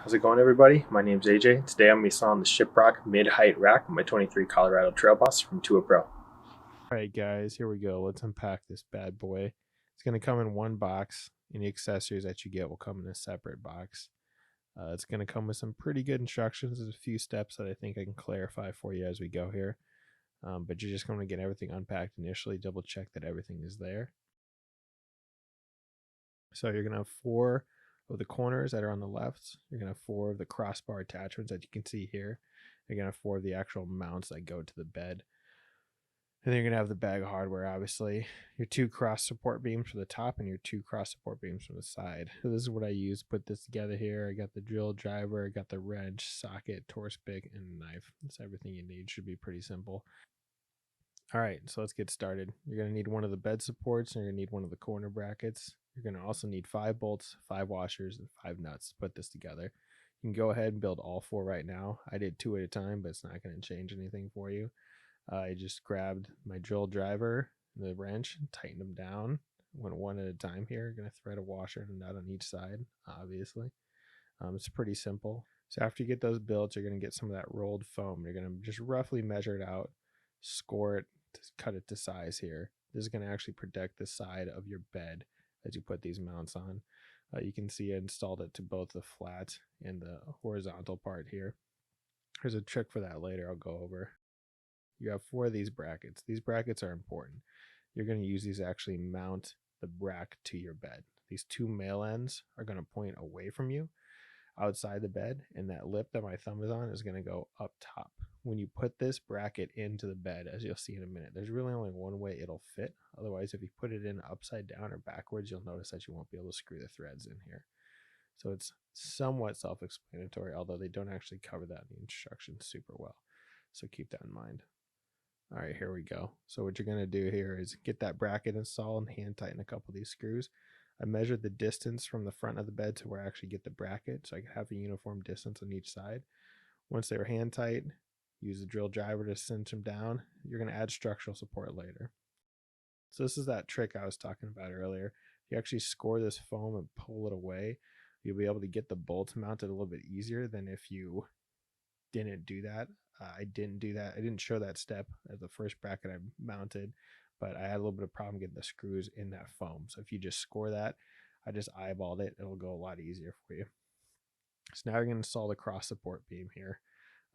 How's it going, everybody? My name's AJ. Today I'm going to be installing the Shiprock mid-height rack on my 23 Colorado Trail Bus from Tua Pro. All right, guys, here we go. Let's unpack this bad boy. It's going to come in one box. Any accessories that you get will come in a separate box. It's going to come with some pretty good instructions. There's a few steps that I think I can clarify for you as we go here. But you're just going to get everything unpacked initially, double check that everything is there. So you're going to have 4 of the corners that are on the left. You're going to have 4 of the crossbar attachments that you can see here. You're going to have 4 of the actual mounts that go to the bed. And then you're going to have the bag of hardware, obviously. Your 2 cross support beams from the top and your 2 cross support beams from the side. So this is what I use to put this together here. I got the drill driver, I got the wrench, socket, Torx pick, and a knife. That's everything you need. Should be pretty simple. All right, so let's get started. You're going to need one of the bed supports, and you're going to need one of the corner brackets. You're going to also need 5 bolts, 5 washers, and 5 nuts to put this together. You can go ahead and build all 4 right now. I did 2 at a time, but it's not going to change anything for you. I just grabbed my drill driver and the wrench and tightened them down. Went one at a time here. Going to thread a washer and a nut on each side, obviously. It's pretty simple. So after you get those built, you're going to get some of that rolled foam. You're going to just roughly measure it out, score it, cut it to size here. This is going to actually protect the side of your bed as you put these mounts on. You can see I installed it to both the flat and the horizontal part here. There's a trick for that later I'll go over. You have 4 of these brackets. These brackets are important. You're going to use these to actually mount the rack to your bed. These 2 male ends are going to point away from you outside the bed, and that lip that my thumb is on is going to go up top. When you put this bracket into the bed, as you'll see in a minute, there's really only one way it'll fit. Otherwise, if you put it in upside down or backwards, you'll notice that you won't be able to screw the threads in here. So it's somewhat self-explanatory, although they don't actually cover that in the instructions super well. So keep that in mind. All right, here we go. So what you're going to do here is get that bracket installed and hand tighten a couple of these screws. I measured the distance from the front of the bed to where I actually get the bracket so I can have a uniform distance on each side. Once they were hand tight, use the drill driver to cinch them down. You're going to add structural support later. So this is that trick I was talking about earlier. If you actually score this foam and pull it away, you'll be able to get the bolts mounted a little bit easier than if you didn't do that. I didn't do that. I didn't show that step as the first bracket I mounted, but I had a little bit of problem getting the screws in that foam. So if you just score that, I just eyeballed it. It'll go a lot easier for you. So now you're going to install the cross support beam here.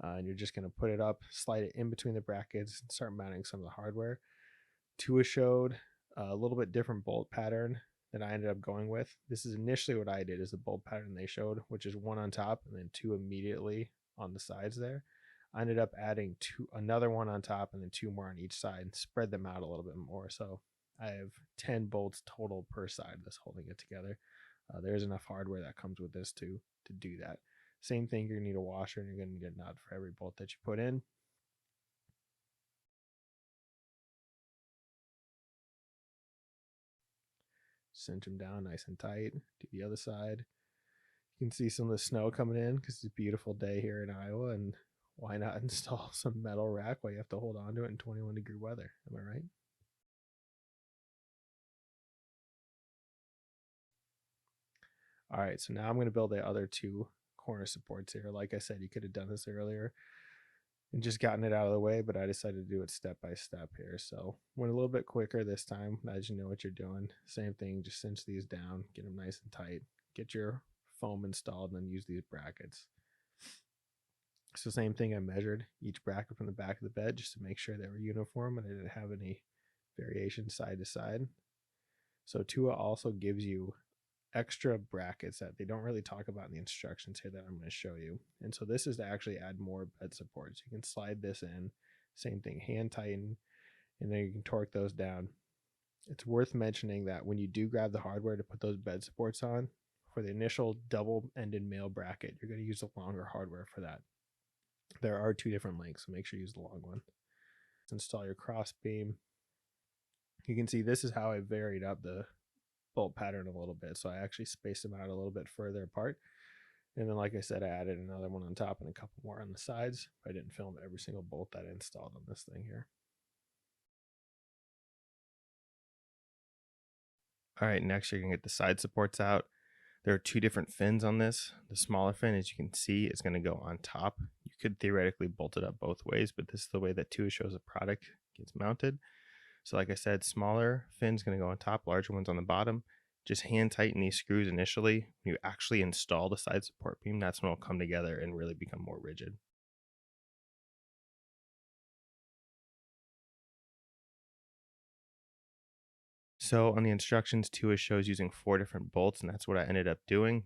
And you're just going to put it up, slide it in between the brackets, and start mounting some of the hardware. Tua showed a little bit different bolt pattern that I ended up going with. This is initially what I did, is the bolt pattern they showed, which is 1 on top and then 2 immediately on the sides there. I ended up adding another 1 on top and then 2 more on each side and spread them out a little bit more. So I have 10 bolts total per side that's holding it together. There's enough hardware that comes with this to do that. Same thing, you're going to need a washer and you're going to need a nut for every bolt that you put in. Cinch them down nice and tight. Do the other side. You can see some of the snow coming in because it's a beautiful day here in Iowa, and why not install some metal rack while you have to hold on to it in 21-degree weather? Am I right? All right, so now I'm going to build the other 2 corner supports here. Like I said, you could have done this earlier and just gotten it out of the way, but I decided to do it step by step here. So went a little bit quicker this time, as you know what you're doing. Same thing, just cinch these down, get them nice and tight, get your foam installed, and then use these brackets. So same thing, I measured each bracket from the back of the bed just to make sure they were uniform and I didn't have any variation side to side. So Tua also gives you extra brackets that they don't really talk about in the instructions here that I'm going to show you. And so this is to actually add more bed supports. You can slide this in, same thing, hand tighten, and then you can torque those down. It's worth mentioning that when you do grab the hardware to put those bed supports on, for the initial double-ended male bracket, you're going to use the longer hardware for that. There are 2 different lengths, so make sure you use the long one. Let's install your cross beam. You can see this is how I varied up the bolt pattern a little bit. So I actually spaced them out a little bit further apart. And then, like I said, I added another one on top and a couple more on the sides. I didn't film every single bolt that I installed on this thing here. All right, next you're gonna get the side supports out. There are two different fins on this. The smaller fin, as you can see, is going to go on top. You could theoretically bolt it up both ways, but this is the way that Tua shows a product gets mounted. So like I said, smaller fin's going to go on top, larger ones on the bottom. Just hand tighten these screws initially. When you actually install the side support beam, that's when it'll come together and really become more rigid. So on the instructions, Tua shows using 4 different bolts, and that's what I ended up doing.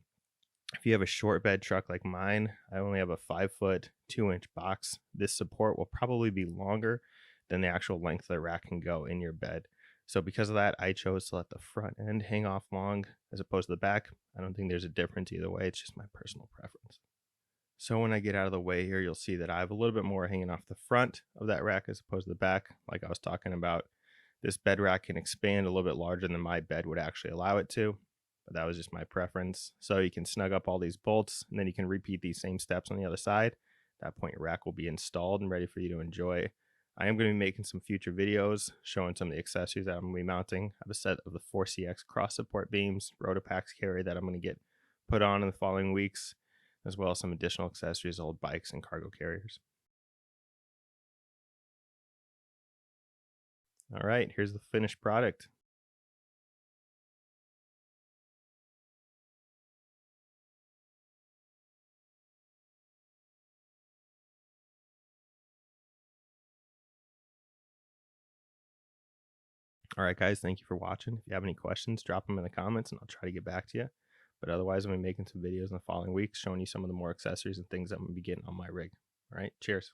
If you have a short bed truck like mine, I only have a 5-foot, 2-inch box. This support will probably be longer than the actual length of the rack can go in your bed. So because of that, I chose to let the front end hang off long as opposed to the back. I don't think there's a difference either way. It's just my personal preference. So when I get out of the way here, you'll see that I have a little bit more hanging off the front of that rack as opposed to the back, like I was talking about. This bed rack can expand a little bit larger than my bed would actually allow it to, but that was just my preference. So you can snug up all these bolts, and then you can repeat these same steps on the other side. At that point, your rack will be installed and ready for you to enjoy. I am going to be making some future videos showing some of the accessories that I'm going to be mounting. I have a set of the 4CX cross support beams, Rotopax carry that I'm going to get put on in the following weeks, as well as some additional accessories, old bikes and cargo carriers. All right, here's the finished product. All right, guys, thank you for watching. If you have any questions, drop them in the comments and I'll try to get back to you. But otherwise, I'm going to be making some videos in the following weeks showing you some of the more accessories and things that I'm going to be getting on my rig. All right, cheers.